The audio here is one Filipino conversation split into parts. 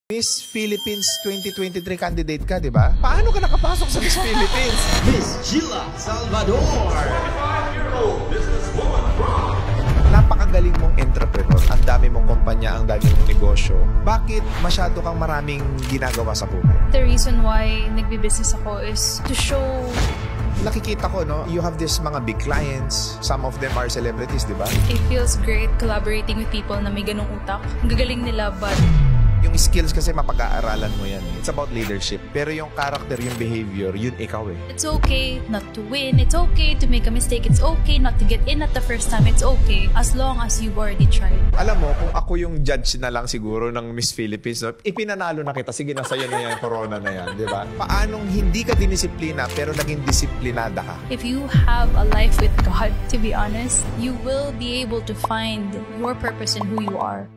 Miss Philippines 2023 candidate ka, di ba? Paano ka nakapasok sa Miss Philippines? Miss Gila Salvador, 45-year-old businesswoman from... Napakagaling mong entrepreneur. Ang dami mong kumpanya, ang dami mong negosyo. Bakit masyado kang maraming ginagawa sa buhay? The reason why nagbi-business ako is to show... Nakikita ko, no? You have this mga big clients. Some of them are celebrities, di ba? It feels great collaborating with people na may ganung utak. Ang gagaling nila, but... Yung skills kasi mapag-aaralan mo yan. It's about leadership. Pero yung character, yung behavior, yun ikaw eh. It's okay not to win. It's okay to make a mistake. It's okay not to get in at the first time. It's okay as long as you've already tried. Alam mo, kung ako yung judge na lang siguro ng Miss Philippines, no, ipinanalo na kita. Sige, nasa iyo na yan, corona na yan, di ba? Paanong hindi ka dinisiplina pero naging disiplinada ka? If you have a life with God, to be honest, you will be able to find your purpose in who you are.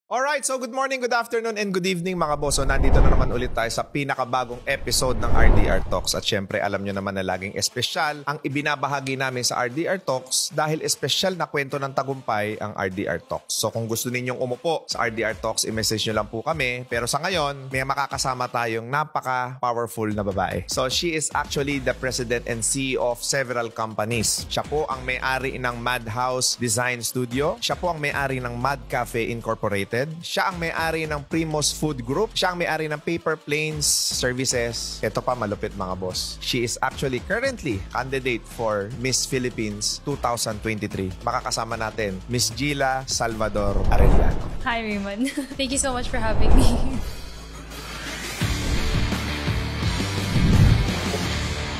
Alright, so good morning, good afternoon, and good evening mga boss. So nandito na naman ulit tayo sa pinakabagong episode ng RDR Talks. At syempre, alam nyo naman na laging espesyal ang ibinabahagi namin sa RDR Talks dahil espesyal na kwento ng tagumpay ang RDR Talks. So kung gusto ninyong umupo sa RDR Talks, i-message nyo lang po kami. Pero sa ngayon, may makakasama tayong napaka-powerful na babae. So she is actually the president and CEO of several companies. Siya po ang may-ari ng Madhouse Design Studio. Siya po ang may-ari ng Mad Cafe Incorporated. Siya ang may-ari ng Primos Food Group. Siya ang may-ari ng Paper Planes Services. Ito pa malupit mga boss. She is actually currently candidate for Miss Philippines 2023. Makakasama natin Miss Gila Salvador Arellano. Hi, Raymond. Thank you so much for having me.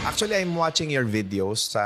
Actually, I'm watching your videos sa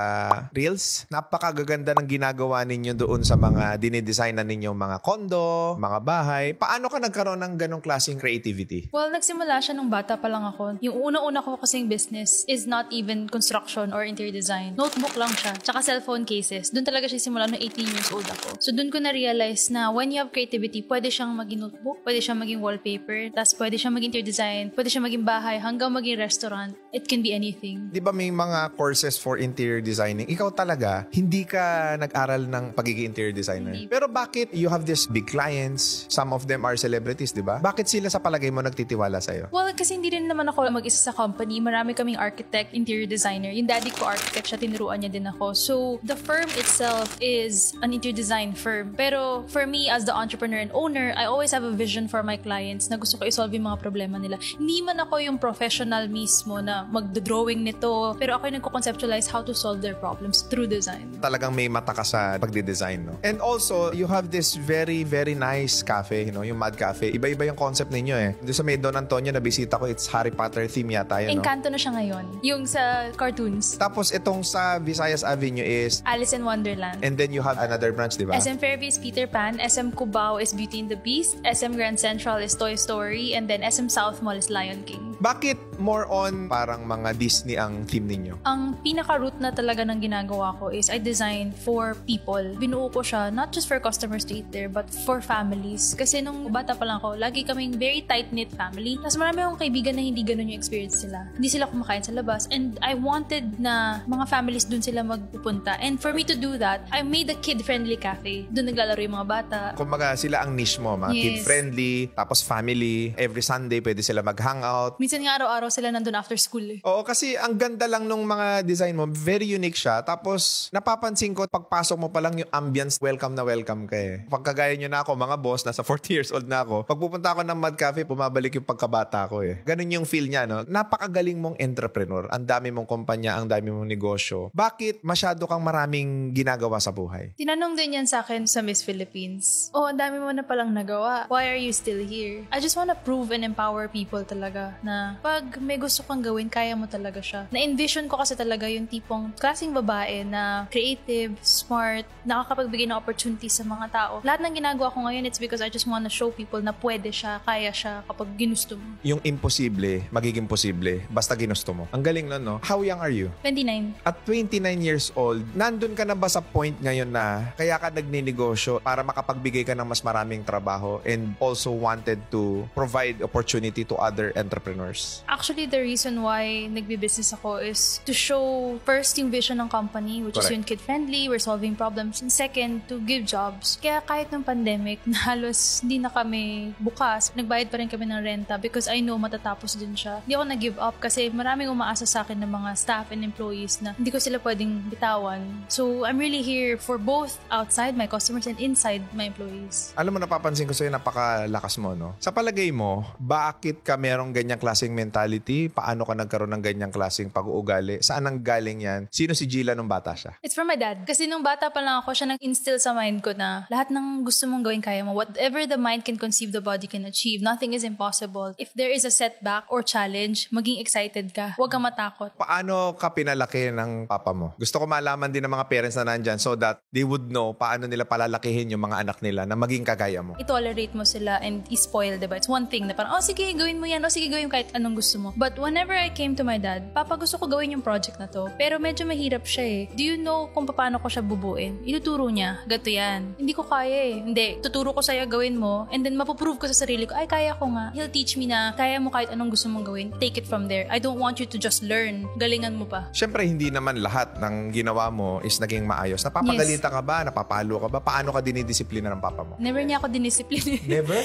Reels. Napakagaganda ng ginagawa ninyo doon sa mga dinidesign na ninyo mga kondo, mga bahay. Paano ka nagkaroon ng ganong klaseng creativity? Well, nagsimula siya nung bata pa lang ako. Yung una-una ko kasing business is not even construction or interior design. Notebook lang siya. Tsaka cellphone cases. Doon talaga siya simula nung 18 years old ako. So doon ko na-realize na when you have creativity, pwede siyang maging notebook, pwede siyang maging wallpaper, tapos pwede siyang maging interior design, pwede siyang maging bahay, hanggang maging restaurant. It can be anything. Di ba may mga courses for interior designing? Ikaw talaga, hindi ka nag-aral ng pagiging interior designer. Hindi. Pero bakit you have these big clients? Some of them are celebrities, di ba? Bakit sila sa palagay mo nagtitiwala sa'yo? Well, kasi hindi rin naman ako mag-isa sa company. Marami kaming architect, interior designer. Yung daddy ko architect siya, tinuruan niya din ako. So, the firm itself is an interior design firm. Pero for me, as the entrepreneur and owner, I always have a vision for my clients na gusto ko i-solve yung mga problema nila. Hindi man ako yung professional mismo na mag-drawing nito, pero ako yung nagko-conceptualize how to solve their problems through design. Talagang may mata ka sa pagdidesign, no? And also, you have this very, very nice cafe, you know, yung Mad Cafe. Iba-iba yung concept ninyo eh. Doon sa may Don Antonio na bisita ko, it's Harry Potter theme yata yun, no? Encanto na siya ngayon. Yung sa cartoons. Tapos itong sa Visayas Avenue is Alice in Wonderland. and then you have another branch, di ba? SM Fairview is Peter Pan, SM Cubao is Beauty and the Beast, SM Grand Central is Toy Story, and then SM South Mall is Lion King. Bakit more on parang mga Disney ang theme ninyo? Ang pinaka-root na talaga ng ginagawa ko is I design for people. Binuo ko siya not just for customers to eat there, but for families. Kasi nung bata pa lang ako, lagi kaming very tight-knit family. Tapos marami akong kaibigan na hindi ganun yung experience nila. Hindi sila kumakain sa labas. And I wanted na mga families dun sila magpupunta. And for me to do that, I made a kid-friendly cafe. Dun naglalaro yung mga bata. Kumbaga sila ang niche mo, mga Yes. kid-friendly, tapos family. Every Sunday pwede sila mag-hangout. Minsan nga araw-araw sila nandun after school eh. Oo, kasi ang ganda lang nung mga design mo. Very unique siya. Tapos, napapansin ko, pagpasok mo pa lang yung ambience, welcome na welcome ka eh. Pagkagaya nyo na ako, mga boss, nasa 40 years old na ako. Pag pupunta ako ng Mad Cafe, pumabalik yung pagkabata ko eh. Ganun yung feel niya, no? Napakagaling mong entrepreneur. Ang dami mong kumpanya, ang dami mong negosyo. Bakit masyado kang maraming ginagawa sa buhay? Tinanong din yan sa akin sa Miss Philippines. Oh, ang dami mo na palang nagawa. Why are you still here? I just wanna prove and empower people talaga na pag may gusto kang gawin, kaya mo talaga siya. Na-envision ko kasi talaga yung tipong klaseng babae na creative, smart, nakakapagbigay ng opportunity sa mga tao. Lahat ng ginagawa ko ngayon, it's because I just wanna show people na pwede siya, kaya siya kapag ginusto mo. Yung imposible, magiging posible, basta ginusto mo. Ang galing nun, no? How young are you? 29. At 29 years old, nandun ka na ba sa point ngayon na kaya ka nagninegosyo para makapagbigay ka ng mas maraming trabaho and also wanted to provide opportunity to other entrepreneurs? Actually, the reason why nagbi-business ako is to show first yung vision ng company, which is yung kid-friendly, we're solving problems. And second, to give jobs. Kaya kahit nung pandemic, na halos hindi na kami bukas, nagbayad pa rin kami ng renta because I know matatapos din siya. Hindi ako nag-give up kasi maraming umaasa sa akin ng mga staff and employees na hindi ko sila pwedeng bitawan. So, I'm really here for both outside my customers and inside my employees. Alam mo, napapansin ko sa'yo, napakalakas mo, no? Sa palagay mo, bakit ka merong ganyang klaseng mentality? Paano ka nagkaroon ng ganyang klaseng pag-uugali? Saan ang galing yan? Sino si Gila nung bata siya? It's from my dad. Kasi nung bata pa lang ako, siya nag-instill sa mind ko na lahat ng gusto mong gawin kaya mo. Whatever the mind can conceive, the body can achieve. Nothing is impossible. If there is a setback or challenge, maging excited ka. Huwag kang matakot. Paano ka pinalaki ng papa mo? Gusto ko malaman din ng mga parents na nandyan so that they would know paano nila palalakihin yung mga anak nila na maging kagaya mo. I-tolerate mo sila and i-spoil, diba? It's one thing na parang, oh sige, gawin mo yan. Oh sige, gawin mo kahit anong gusto mo. But whenever I came to my dad, Papa, gusto ko gawin yung project na to. Pero medyo mahirap siya eh. Do you know kung paano ko siya bubuin? Ituturo niya. Gato yan. Hindi ko kaya eh. Hindi. Tuturo ko sa'yo, gawin mo. And then mapuprove ko sa sarili ko, ay, kaya ko nga. He'll teach me na kaya mo kahit anong gusto mong gawin. Take it from there. I don't want you to just learn. Galingan mo pa. Siyempre, hindi naman lahat ng ginawa mo is naging maayos. Napapagalita ka ba? Napapalo ka ba? Paano ka dinidisiplina ng papa mo? Never niya ako dinisiplina. Never?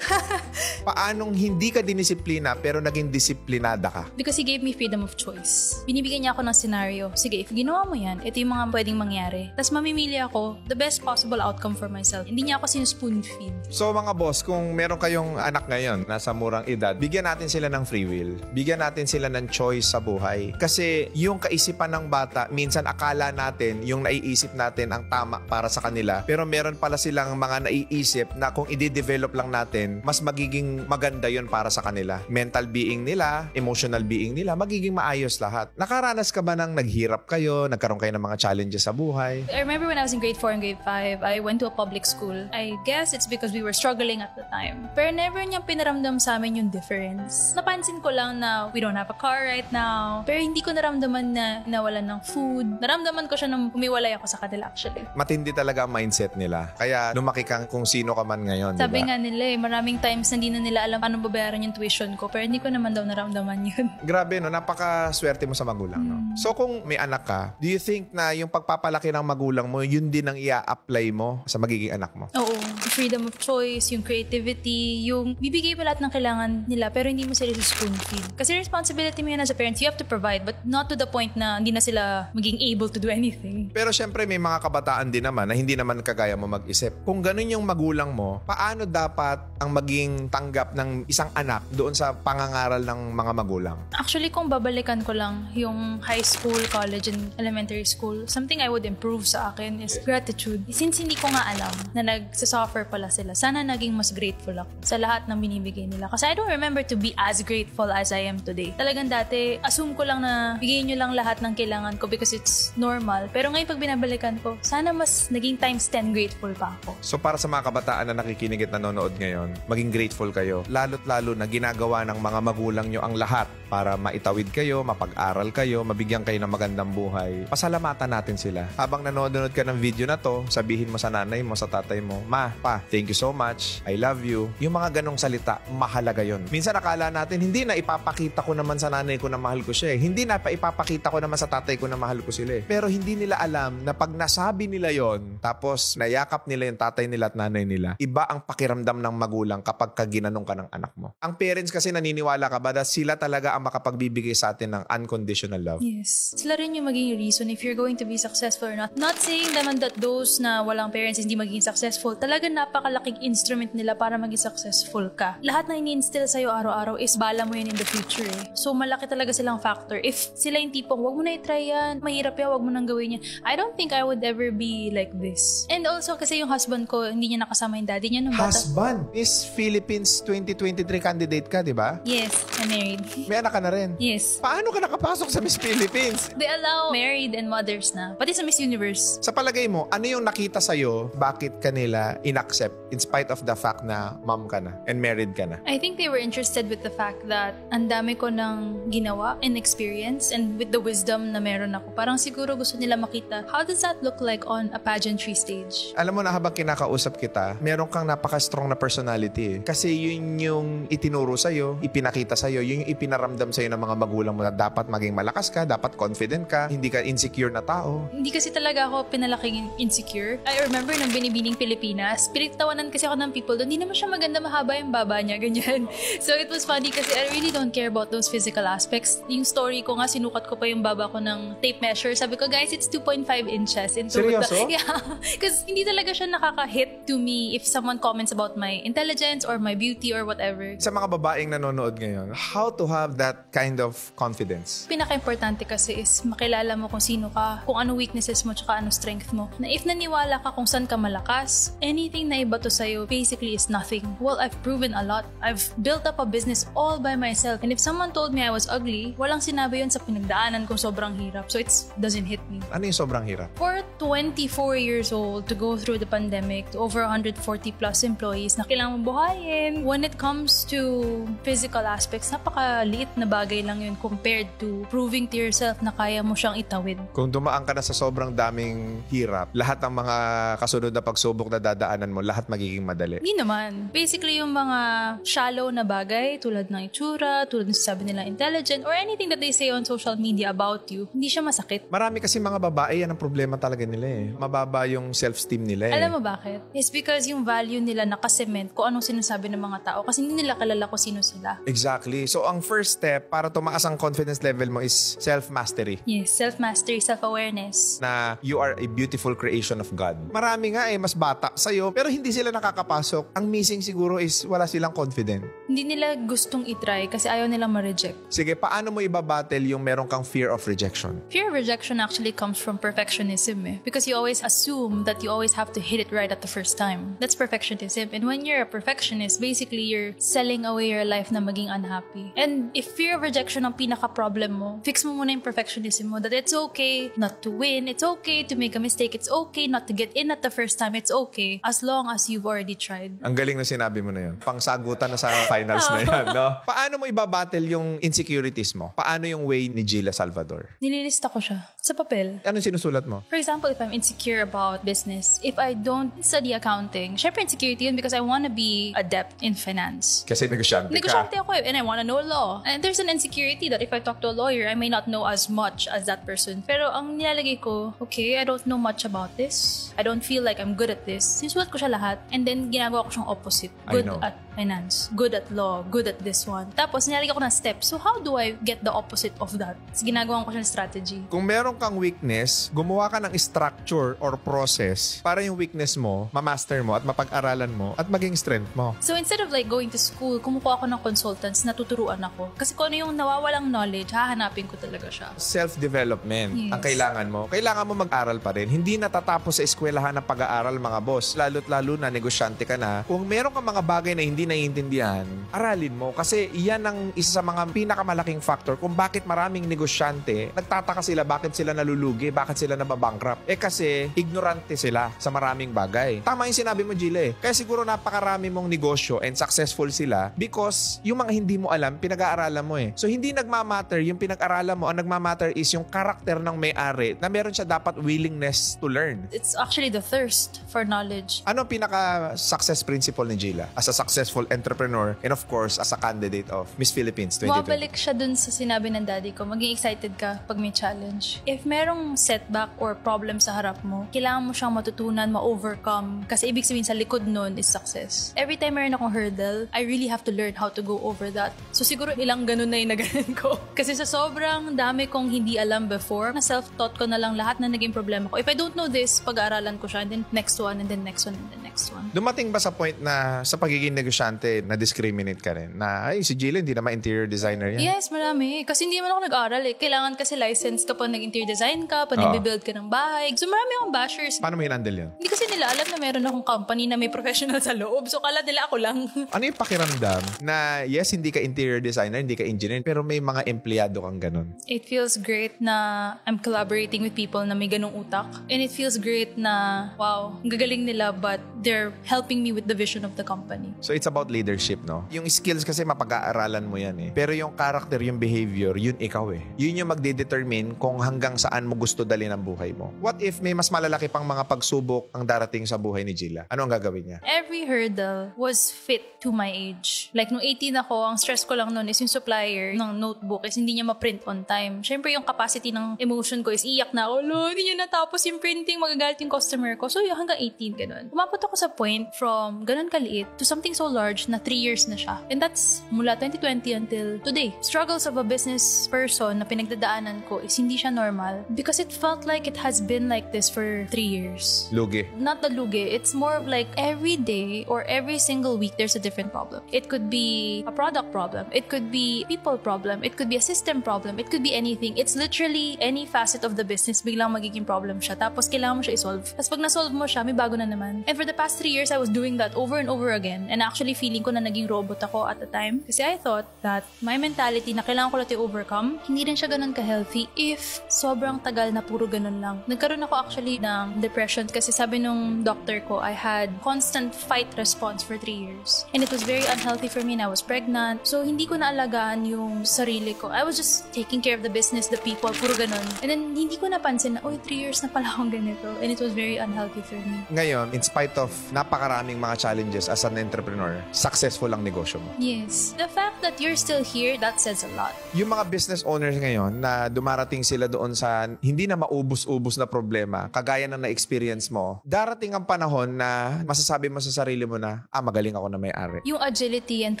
Paanong hindi ka dinisiplina pero naging disiplinada ka? Because he gave me freedom of choice. Binibigyan niya ako ng scenario. Sige, if ginawa mo yan, ito yung mga pwedeng mangyari. Tapos mamimili ako the best possible outcome for myself. Hindi niya ako sinuspoon feed. So mga boss, kung meron kayong anak ngayon, nasa murang edad, bigyan natin sila ng free will. Bigyan natin sila ng choice sa buhay. Kasi yung kaisipan ng bata, minsan akala natin yung naiisip natin ang tama para sa kanila. Pero meron pala silang mga naiisip na kung i-develop lang natin, mas magiging maganda yon para sa kanila. Mental being nila, emotional being nila, magiging maayos lahat. Nakaranas ka ba ng naghirap kayo, nagkaroon kayo ng mga challenges sa buhay? I remember when I was in grade 4 and grade 5, I went to a public school. I guess it's because we were struggling at the time. Pero never niyang pinaramdam sa amin yung difference. Napansin ko lang na we don't have a car right now. Pero hindi ko naramdaman na nawalan ng food. Naramdaman ko siya nung umiwalay ako sa kanila actually. Matindi talaga ang mindset nila. Kaya lumaki kang kung sino ka man ngayon, Sabi diba? nga nila maraming times na hindi na nila alam paano babayaran yung tuition ko. Pero hindi ko naman daw naramdaman yun. Grabe, no? Napakaswerte mo sa magulang, no? So, kung may anak ka, do you think na yung pagpapalaki ng magulang mo, yun din ang i-apply mo sa magiging anak mo? Oo. Freedom of choice, yung creativity, yung bibigay mo lahat ng kailangan nila pero hindi mo sila spoon feed. Kasi responsibility mo yun as a parent. You have to provide but not to the point na hindi na sila maging able to do anything. Pero syempre, may mga kabataan din naman na hindi naman kagaya mo mag-isip. Kung ganun yung magulang mo, paano dapat ang maging tanggap ng isang anak doon sa pangangaral ng mga magulang? Actually, kung babalikan ko lang yung high school, college, and elementary school, something I would improve sa akin is gratitude. Since hindi ko nga alam na nagsasuffer pala sila, sana naging mas grateful ako sa lahat ng binibigay nila. Kasi I don't remember to be as grateful as I am today. Talagang dati, assume ko lang na bigyan nyo lang lahat ng kailangan ko because it's normal. Pero ngayon pag binabalikan ko, sana mas naging times 10 grateful pa ako. So para sa mga kabataan na nakikinig at nanonood ngayon, maging grateful kayo. Lalo't lalo na ginagawa ng mga magulang nyo ang lahat para maitawid kayo, mapag-aral kayo, mabigyan kayo ng magandang buhay. Pasalamatan natin sila. Habang nanonood ka ng video na to, sabihin mo sa nanay mo, sa tatay mo, Ma, Pa, thank you so much. I love you. Yung mga ganong salita, mahalaga yon. Minsan akala natin, hindi na ipapakita ko naman sa nanay ko na mahal ko siya eh. Hindi na ipapakita ko naman sa tatay ko na mahal ko sila eh. Pero hindi nila alam na pag nasabi nila yon, tapos nayakap nila yung tatay nila at nanay nila, iba ang pakiramdam ng magulang kapag ginanong ka ng anak mo. Ang parents kasi naniniwala ka ba na sila talaga ang makapagbibigay sa atin ng unconditional love? Yes. Sila rin yung maging reason if you're going to be successful or not. Not saying naman that those na walang parents hindi magiging successful. Talagang napakalaking instrument nila para maging successful ka. Lahat na ini-instill sa'yo araw-araw is bala mo yun in the future eh. So malaki talaga silang factor. If sila yung tipong, wag mo na i-try yan, mahirap yan, wag mo nang gawin yan. I don't think I would ever be like this. And also kasi yung husband ko, hindi niya nakasama yung daddy niya nung bata. Husband? Miss Philippines 2023 candidate ka, di ba? Yes, I'm married. May anak ka na rin? Yes. Paano ka nakapasok sa Miss Philippines? They allow married and mothers na. Pati sa Miss Universe. Sa palagay mo, ano yung nakita sa'yo, bakit kanila in-accept in spite of the fact na mom ka na and married ka na? I think they were interested with the fact that ang dami ko ng ginawa and experience and with the wisdom na meron ako. Parang siguro gusto nila makita, how does that look like on a pageantry stage? Alam mo na habang kinakausap kita, meron kang napaka-strong na personality eh. Kasi yun yung itinuro sa'yo, ipinakita sa'yo, yun yung ipinaramdam sa'yo ng mga magulang mo na dapat maging malakas ka, dapat confident ka, hindi ka insecure na tao? Hindi kasi talaga ako pinalaking insecure. I remember nung binibining Pilipinas, pinagtawanan kasi ako ng people doon. Hindi naman siya maganda, mahaba yung baba niya, ganyan. So it was funny kasi I really don't care about those physical aspects. Yung story ko nga, sinukat ko pa yung baba ko ng tape measure. Sabi ko, guys, it's 2.5 inches. Seryoso? Yeah. Because hindi talaga siya nakaka-hit to me if someone comments about my intelligence or my beauty or whatever. Sa mga babaeng nanonood ngayon, how to have that kind of confidence? Pinaka-importante kasi is makilala mo kung sino ka, kung ano weaknesses mo, tsaka ano strength mo. Na if naniwala ka kung saan ka malakas, anything na iba to sa'yo basically is nothing. Well, I've proven a lot. I've built up a business all by myself. And if someone told me I was ugly, walang sinabi yun sa pinagdaanan kung sobrang hirap. So it doesn't hit me. Ano yung sobrang hirap? For 24 years old, to go through the pandemic, to over 140 plus employees na kailangan mong buhayin. When it comes to physical aspects, napakaliit na bagay lang yun compared to proving to yourself na kaya mo siyang itawid. Kung dumaan ka na sa sobrang daming hirap, lahat ng mga kasunod na pagsubok na dadaanan mo, lahat magiging madali. Hindi naman. Basically, yung mga shallow na bagay, tulad ng itsura, tulad ng sabi nila intelligent, or anything that they say on social media about you, hindi siya masakit. Marami kasi mga babae, yan ang problema talaga nila eh. Mababa yung self-esteem nila eh. Alam mo bakit? It's because yung value nila nakasement kung anong sinasabi ng mga tao kasi hindi nila kalala kung sino sila. Exactly. So, ang first step para tumaas ang confidence level mo is self-mastery. Yes, self-mastery, self-awareness. Na you are a beautiful creation of God. Marami nga mas bata sa'yo, pero hindi sila nakakapasok. Ang missing siguro is wala silang confident. Hindi nila gustong itry kasi ayaw nilang ma-reject. Sige, paano mo ibabattle yung meron kang fear of rejection? Fear of rejection actually comes from perfectionism because you always assume that you always have to hit it right at the first time. That's perfectionism. And when you're a perfectionist, basically you're selling away your life na maging unhappy. And if fear of rejection ang pinaka-problem mo, fix mo muna yung perfectionism mo that it's okay not to win, it's okay to make a mistake, it's okay not to get in at the first time, it's okay as long as you've already tried. Ang galing na sinabi mo na yun. Pangsagutan na sa finals na yan, no? Paano mo ibabattle yung insecurities mo? Paano yung way ni Gila Salvador? Nililista ko siya sa papel. Anong sinusulat mo? For example, if I'm insecure about business, if I don't study accounting, syempre insecurity yun because I want to be adept in finance. Kasi negosyante ka. Negosyante ako eh, and I want to know law. And there's an insecurity that if I talk to a lawyer, I may not know as much as that person. Pero ang nilalagay ko, okay, I don't know much about this. I don't feel like I'm good at this. Sinusulat ko siya lahat. And then ginagawa ko siyang opposite. Good at finance, good at law, good at this one. Tapos nilalagay ko ng steps. So how do I get the opposite of that? So, ginagawa ko siyang strategy. Kung meron kang weakness, gumawa ka ng structure or process para yung weakness mo, ma-master mo at mapag-aralan mo at maging strength mo. So instead of like going to school, kumukuha ako ng consultants na tuturuan ako. Kasi kung ano yung nawawalang knowledge, hahanapin ko talaga siya. Self-development ang Yes. kailangan mo. Kailangan mo mag-aral pa rin. Hindi natatapos sa eskwelahan ng pag-aaral, mga boss. Lalo't lalo na negosyante ka na. Kung meron kang mga bagay na hindi naiintindihan, aralin mo. Kasi yan ang isa sa mga pinakamalaking factor kung bakit maraming negosyante, nagtataka sila bakit sila nalulugi, bakit sila nababankrupt. Kasi ignorante sila sa maraming bagay. Tama yung sinabi mo, Gila eh. Kaya siguro napakarami mong negosyo and successful sila because yung mga hindi mo alam, pinag-aaralan mo eh. So hindi nagmamatter yung pinag-aralan mo. Ang nagmamatter is yung karakter ng may-ari na meron siya dapat willingness to learn. It's actually the thirst for knowledge. Ano ang pinaka-success principle ni Gila as a successful entrepreneur and of course as a candidate of Miss Philippines 2020? Bumabalik siya dun sa sinabi ng daddy ko, maging excited ka pag may challenge. If merong setback or problem sa harap mo, kailangan mo siyang matutunan, ma-overcome. Kasi ibig sabihin sa likod nun is success. Every time meron akong hurdle, I really have to learn how to go over that. So siguro ilang ganun na yung naganan ko. Kasi sa sobrang dami kong hindi alam before, na self-taught ko na lang lahat na naging problema ko. If I don't know this, pag-aaralan ko siya, and then next one, and then next one, and then next one. Dumating ba sa point na sa pagiging negosyante, na-discriminate ka rin? Na, ay, si Gila, hindi naman interior designer yan. Yes, marami. Kasi hindi man ako nag-aral eh. Kailangan kasi license ka pag nag-interior design ka, pag nag-build ka ng bahay. So marami akong bashers. Paano mo hinandle yun? Hindi kasi nila alam na meron akong company na may professional sa loob. So kala nila ako lang. Ano yung pakiramdam na yes, hindi ka interior designer, hindi ka engineer, pero may mga empleyado kang ganun? It feels great na I'm collaborating with people na may ganong utak. And it feels great na, wow, ang gagaling nila but they're helping me with the vision of the company. So it's it's about leadership, no? Yung skills kasi mapag-aaralan mo yan eh. Pero yung character, yung behavior, yun ikaw eh. Yun yung magdedetermine kung hanggang saan mo gusto dalhin ang buhay mo. What if may mas malalaki pang mga pagsubok ang darating sa buhay ni Gila? Ano ang gagawin niya? Every hurdle was fit to my age. Like, nung 18 ako, ang stress ko lang noon is yung supplier ng notebook is hindi niya ma-print on time. Siyempre, yung capacity ng emotion ko is iyak na ako, hindi niya natapos yung printing, magagalit yung customer ko. So, hanggang 18, ganun. Umabot ako sa point from ganun kaliit to something so large na 3 years na siya. And that's mula 2020 until today. Struggles of a business person na pinagdadaanan ko is hindi siya normal because it felt like it has been like this for 3 years. Lugi. Not the lugi. It's more of like every day or every single week there's a different problem. It could be a product problem. It could be people problem. It could be a system problem. It could be anything. It's literally any facet of the business biglang magiging problem siya. Tapos kailangan mo siya i-solve. Tapos pag na-solve mo siya, may bago na naman. And for the past 3 years, I was doing that over and over again. And actually feeling ko na naging robot ako at the time. Kasi I thought that my mentality na kailangan ko lang i-overcome, hindi rin siya ganun ka-healthy if sobrang tagal na puro ganun lang. Nagkaroon ako actually ng depression kasi sabi nung doctor ko, I had constant fight response for 3 years. And it was very unhealthy for me and I was pregnant. So hindi ko naalagaan yung sarili ko. I was just taking care of the business, the people, puro ganun. And then hindi ko napansin na, 3 years na pala akong ganito. And it was very unhealthy for me. Ngayon, in spite of napakaraming mga challenges as an entrepreneur, successful ang negosyo mo. Yes. The fact that you're still here, that says a lot. Yung mga business owners ngayon na dumarating sila doon sa hindi na maubos-ubos na problema, kagaya ng na-experience mo, darating ang panahon na masasabi mo sa sarili mo na, magaling ako na may-ari. Yung agility and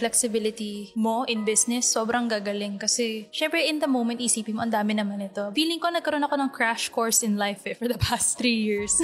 flexibility mo in business, sobrang gagaling. Kasi, syempre, in the moment, isipin mo, ang dami naman ito. Feeling ko nagkaroon ako ng crash course in life for the past 3 years.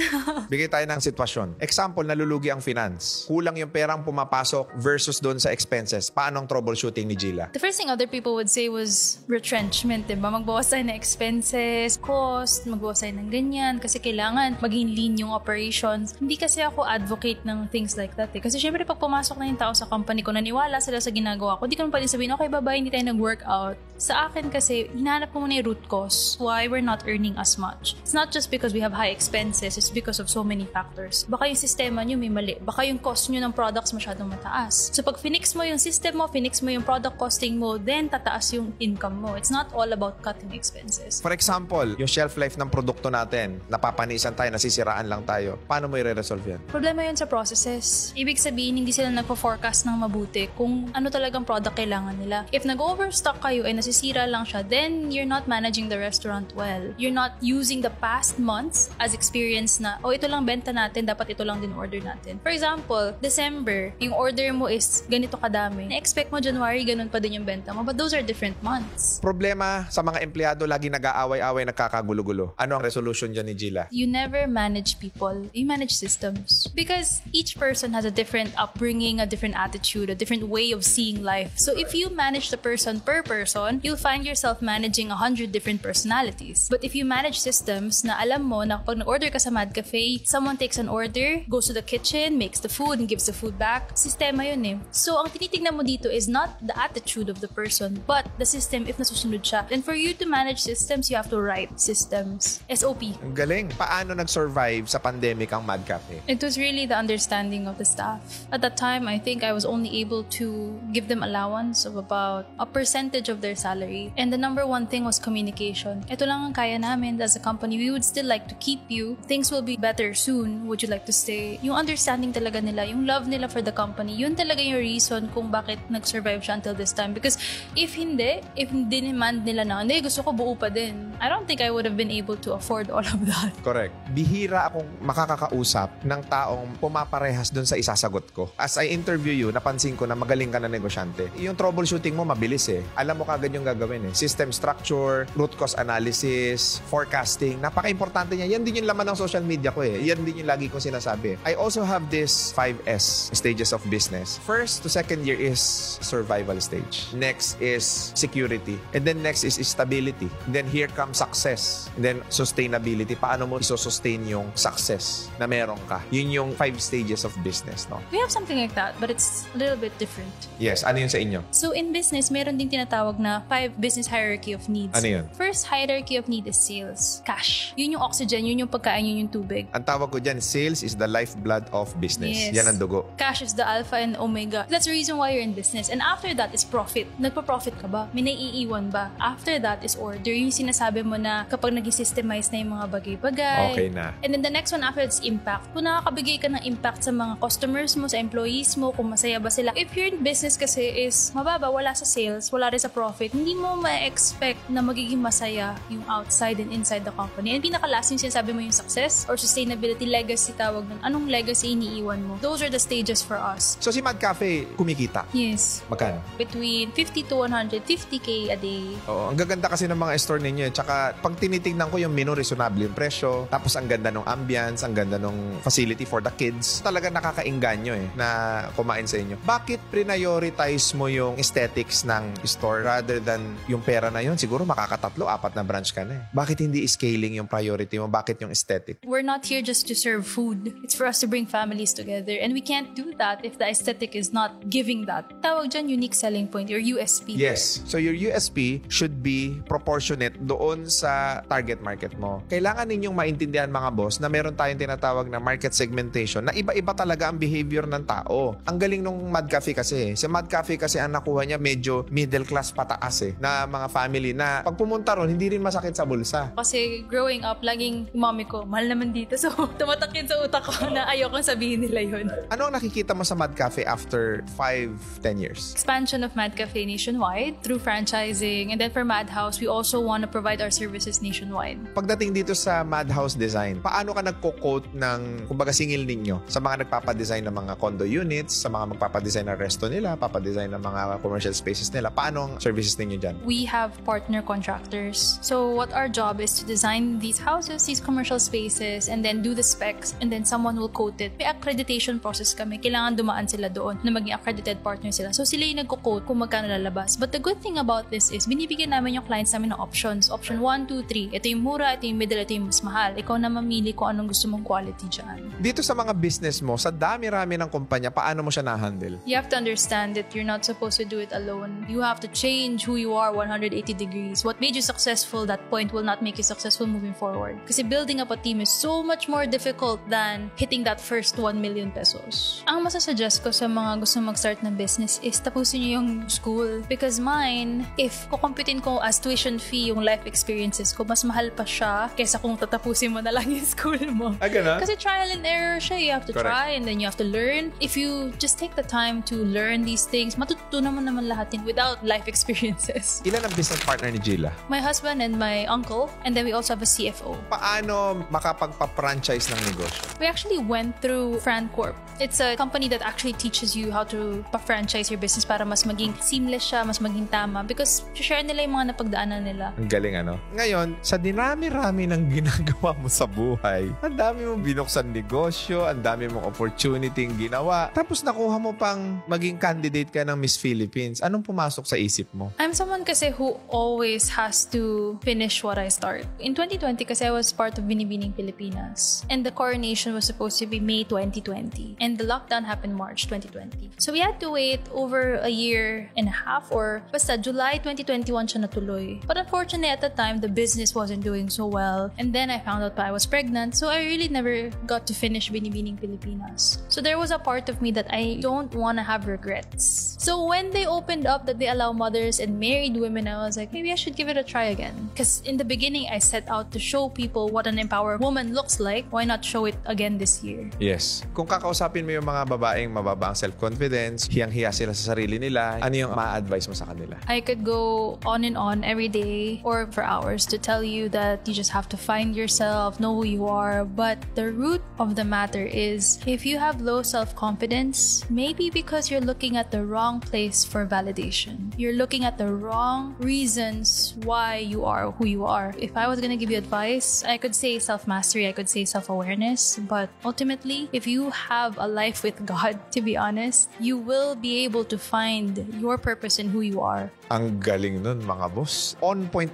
Bigay tayo ng sitwasyon. Example, nalulugi ang finance. Kulang yung perang pumapasok versus doon sa expenses. Paano ang troubleshooting ni Gila? The first thing other people would say was retrenchment, diba? Magbawas tayo ng expenses, cost, magbawas tayo ng ganyan, kasi kailangan maging lean yung operations. Hindi kasi ako advocate ng things like that eh. Kasi syempre, pag pumasok na yung tao sa company ko, naniwala sila sa ginagawa ko, hindi ko naman pwedeng sabihin, okay, bye-bye, hindi tayo nag-workout. Sa akin kasi, hinahanap ko muna yung root cause why we're not earning as much. It's not just because we have high expenses, it's because of so many factors. Baka yung sistema nyo may mali. Baka yung cost nyo ng products masyadong mataas. So pag finix mo yung system mo, finix mo yung product costing mo, then tataas yung income mo. It's not all about cutting expenses. For example, yung shelf life ng produkto natin, napapanisan tayo, nasisiraan lang tayo. Paano mo i-resolve yan? Problema yun sa processes. Ibig sabihin, hindi sila nagpo-forecast ng mabuti kung ano talagang product kailangan nila. If nag-overstock kayo ay nasisira lang siya, then you're not managing the restaurant well. You're not using the past months as experience na, ito lang benta natin, dapat ito lang din order natin. For example, December, yung order mo is ganito kadami. Na-expect mo January, ganun pa din yung benta mo. But those are different months. Problema sa mga empleyado, lagi nag-aaway-away, nagkakagulo-gulo. Ano ang resolution dyan ni Gila? You never manage people. You manage systems. Because each person has a different upbringing, a different attitude, a different way of seeing life. So if you manage the person per person, you'll find yourself managing 100 different personalities. But if you manage systems na alam mo na pag na-order ka sa Mad Cafe, someone takes an order, goes to the kitchen, makes the food, and gives the food back, sistema yun eh. So ang tinitignan mo dito is not the attitude of the person, but the system if nasusunod siya. And for you to manage systems, you have to write systems. SOP. Ang galing. Paano nag-survive sa pandemic ang Mad Cafe? It was really the understanding of the staff. At that time, I think I was only able to give them allowance of about a percentage of their salary. And the number one thing was communication. Ito lang ang kaya namin as a company. We would still like to keep you. Things will be better soon. Would you like to stay? Yung understanding talaga nila, yung love nila for the company, yun talaga yung reason kung bakit nag-survive siya until this time. Because if demand nila na, hindi, gusto ko buo pa din, I don't think I would have been able to afford all of that. Correct. Bihira akong makakakausap ng taong pumaparehas dun sa isasagot ko. As I interview you, napansin ko na magaling ka na negosyante. Yung troubleshooting mo, mabilis eh. Alam mo kagad yung gagawin eh. System structure, root cause analysis, forecasting. Napaka-importante niya. Yan din yung laman ng social media ko eh. Yan din yung lagi kong sinasabi. I also have this 5S stages of business. First to second year is survival stage. Next is security. And then next is stability. And then here comes success. And then sustainability. Paano mo iso-sustain yung success na meron ka? Yun yung 5 stages of business, no? We have something like that, but it's a little bit different. Yes. Ano yun sa inyo? So in business, meron din tinatawag na 5 business hierarchy of needs. Ano yun? First hierarchy of need is sales. Cash. Yun yung oxygen, yun yung pagkain, yun yung tubig. Ang tawag ko dyan, sales is the lifeblood of business. Yes. Yan ang dugo. Cash is the alpha alpha and omega. That's the reason why you're in business. And after that is profit. Nagpa-profit ka ba? May naiiwan ba? After that is order. Yung sinasabi mo na kapag nag-systemize na yung mga bagay-bagay. Okay na. And then the next one after it's impact. Kung nakakabigay ka ng impact sa mga customers mo, sa employees mo, kung masaya ba sila. If you're in business kasi is mababa, wala sa sales, wala rin sa profit, hindi mo ma-expect na magiging masaya yung outside and inside the company. And pinaka-last yung sinasabi mo yung success or sustainability, legacy tawag nun. Anong legacy iniiwan mo? Those are the stages for us. So si Mad Cafe, kumikita? Yes. Magkano? Between 50 to 150K a day. Oo, ang gaganda kasi ng mga store ninyo. Tsaka pag tinitignan ko yung menu, reasonable yung presyo. Tapos ang ganda ng ambience, ang ganda ng facility for the kids. Talaga nakakainganyo na kumain sa inyo. Bakit prioritize mo yung aesthetics ng store rather than yung pera na yun? Siguro makakatatlo, 4 na branch ka na Bakit hindi scaling yung priority mo? Bakit yung aesthetic? We're not here just to serve food. It's for us to bring families together. And we can't do that if the aesthetic is not giving that. Tawag dyan, unique selling point, your USP. Yes. So your USP should be proportionate doon sa target market mo. Kailangan ninyong maintindihan mga boss na meron tayong tinatawag na market segmentation na iba-iba talaga ang behavior ng tao. Ang galing nung Mad Cafe kasi. Si Mad Cafe kasi ang nakuha niya medyo middle class pataas na mga family na pag pumunta ron, hindi rin masakit sa bulsa. Kasi growing up, laging mami ko, mahal naman dito. So, tumatak yun sa utak ko na ayokong sabihin nila yun. Ano ang nakikita mo sa Mad Cafe after 5-10 years? Expansion of Mad Cafe nationwide through franchising. And then for Madhouse, we also want to provide our services nationwide. Pagdating dito sa Madhouse Design, paano ka nagko-quote ng, kumbaga, singil ninyo sa mga nagpapadesign ng mga condo units, sa mga magpapadesign ng resto nila, papadesign ng mga commercial spaces nila? Paano ang services ninyo dyan? We have partner contractors. So what our job is to design these houses, these commercial spaces, and then do the specs, and then someone will quote it. May accreditation process kami. Kailangan dumaan sila doon na maging accredited partner sila. So sila yung nagko-quote kung magkano lalabas. But the good thing about this is, binibigyan namin yung clients namin ng options. Option 1, 2, 3. Ito yung mura, ito yung middle, ito yung mas mahal. Ikaw na mamili kung anong gusto mong quality dyan. Dito sa mga business mo, sa dami-rami ng kumpanya, paano mo siya na-handle? You have to understand that you're not supposed to do it alone. You have to change who you are 180 degrees. What made you successful, that point will not make you successful moving forward. Kasi building up a team is so much more difficult than hitting that first 1 million pesos. Ang masasuggest ko sa mga gusto mag-start ng business is tapusin niyo yung school. Because mine, if kukumpitin ko as tuition fee yung life experiences ko, mas mahal pa siya kaysa kung tatapusin mo na lang yung school mo. Ganun? Kasi trial and error siya. You have to Correct. try and then you have to learn. If you just take the time to learn these things, matututunan mo naman lahat yun without life experiences. Ilan ang business partner ni Gila? My husband and my uncle, and then we also have a CFO. Paano makapagpa-franchise ng negosyo? We actually went through FranCorp. It's a company that actually teaches you how to pa-franchise your business para mas maging seamless siya, mas maging tama. Because share nila yung mga napagdaanan nila. Ang galing Ngayon, sa dinami-rami ng ginagawa mo sa buhay, ang dami mong binuksan negosyo, ang dami mong opportunity ginawa, tapos nakuha mo pang maging candidate ka ng Miss Philippines. Anong pumasok sa isip mo? I'm someone kasi who always has to finish what I start. In 2020 kasi I was part of Binibining Pilipinas. And the coronation was supposed to be May 2020. And the lockdown happened March 2020. So we had to wait over a year and a half or basta July 2021 siya natuloy. But unfortunately at the time, the business wasn't doing so well. And then I found out I was pregnant. So I really never got to finish Binibining Pilipinas. So there was a part of me that I don't want to have regrets. So when they opened up that they allow mothers and married women, I was like, maybe I should give it a try again. Because in the beginning, I set out to show people what an empowered woman looks like. Why not show it again this year? Yes. Kung kakausapin mo yung mga babaeng mababa ang self-confidence, hiyang-hiya sila sa sarili nila, ano yung ma-advise mo sa kanila? I could go on and on every day or for hours to tell you that you just have to find yourself, know who you are. But the root of the matter is, if you have low self-confidence, maybe because you're looking at the wrong place for validation. You're looking at the wrong reasons why you are who you are. If I was gonna give you advice, I could say self-mastery, I could say self-awareness, but ultimately, if you have a life with God, to be honest, you will be able to find your purpose in who you are. Ang galing nun, mga boss. On point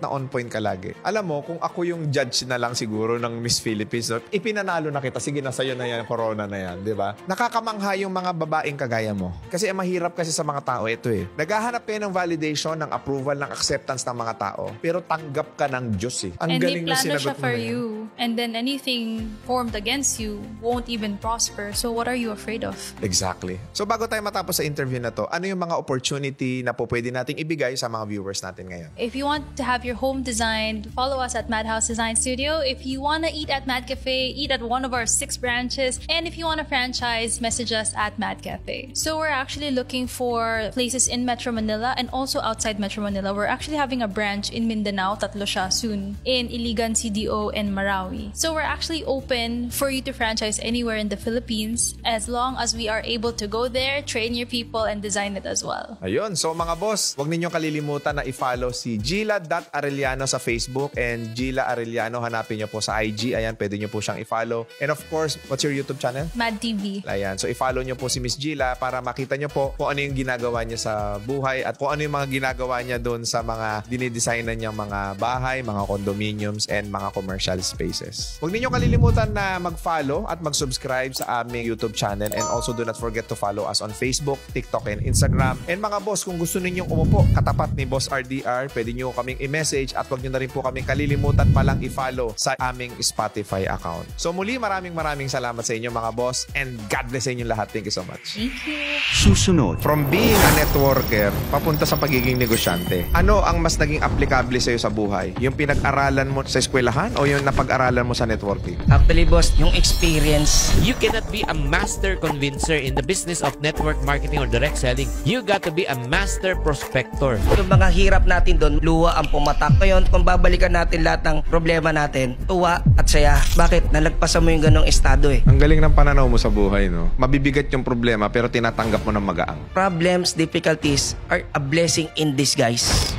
ka lagi. Alam mo, kung ako yung judge na lang siguro ng Miss Philippines, ipinanalo na kita, sige na sa'yo na yan, corona na yan, di ba? Nakakamangha yung mga babaeng kagaya mo. Kasi mahirap kasi sa mga tao, ito naghahanap kayo ng validation, ng approval, ng acceptance ng mga tao, pero tanggap ka ng Diyos Ang galing na sinagot siya mo for na yan. you. And then anything formed against you won't even prosper. So what are you afraid of? Exactly. Exactly. So bago tayo matapos sa interview na to, ano yung mga opportunity na po pwede nating ibigay sa mga viewers natin ngayon? If you want to have your home designed, follow us at Madhouse Design Studio. If you want to eat at Mad Cafe, eat at one of our 6 branches. And if you want to franchise, message us at Mad Cafe. So we're actually looking for places in Metro Manila and also outside Metro Manila. We're actually having a branch in Mindanao, tatlo siya soon, in Iligan, CDO, and Marawi. So we're actually open for you to franchise anywhere in the Philippines as long as we are able to go there, train your people, and design it as well. Ayun. So mga boss, huwag ninyong kalilimutan na i-follow si Gila.Arellano sa Facebook and Gila Arellano, hanapin niyo po sa IG. Ayan, pwede niyo po siyang i-follow. And of course, what's your YouTube channel? Mad TV. Ayan. So i-follow niyo po si Miss Gila para makita niyo po kung ano yung ginagawa niya sa buhay at kung ano yung mga ginagawa niya doon sa mga dinidesignan niyang mga bahay, mga condominiums, and mga commercial spaces. Huwag ninyong kalilimutan na mag-follow at mag-subscribe sa aming YouTube channel and also do not forget to follow us on Facebook, TikTok, and Instagram. And mga boss, kung gusto ninyong umupo katapat ni Boss RDR, pwede nyo kaming i-message at huwag nyo na rin po kaming kalilimutan palang i-follow sa aming Spotify account. So muli, maraming salamat sa inyo mga boss and God bless sa inyo lahat. Thank you so much. Thank you. Susunod. From being a networker, papunta sa pagiging negosyante, ano ang mas naging aplikable sa'yo sa buhay? Yung pinag-aralan mo sa eskwelahan o yung napag-aralan mo sa networking? Actually, boss, yung experience. You cannot be a master convincer in the business of network marketing or direct selling. You got to be a master prospector. Yung mga hirap natin doon, luwa ang pumatak. Ngayon, kung babalikan natin lahat ng problema natin, tuwa at saya. Bakit? Nalagpasan mo yung ganong estado eh. Ang galing ng pananaw mo sa buhay, no? Mabibigat yung problema pero tinatanggap mo ng magaang. Problems, difficulties are a blessing in disguise.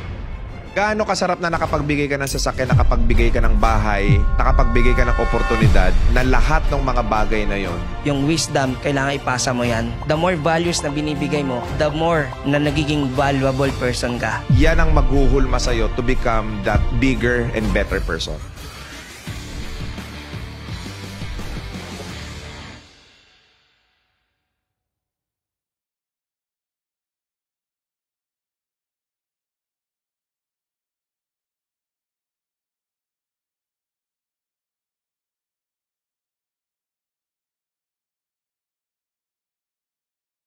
Gaano kasarap na nakapagbigay ka ng sasakyan, nakapagbigay ka ng bahay, nakapagbigay ka ng oportunidad na lahat ng mga bagay na yon. Yung wisdom, kailangan ipasa mo yan. The more values na binibigay mo, the more na nagiging valuable person ka. Yan ang maghuhulma sa'yo to become that bigger and better person.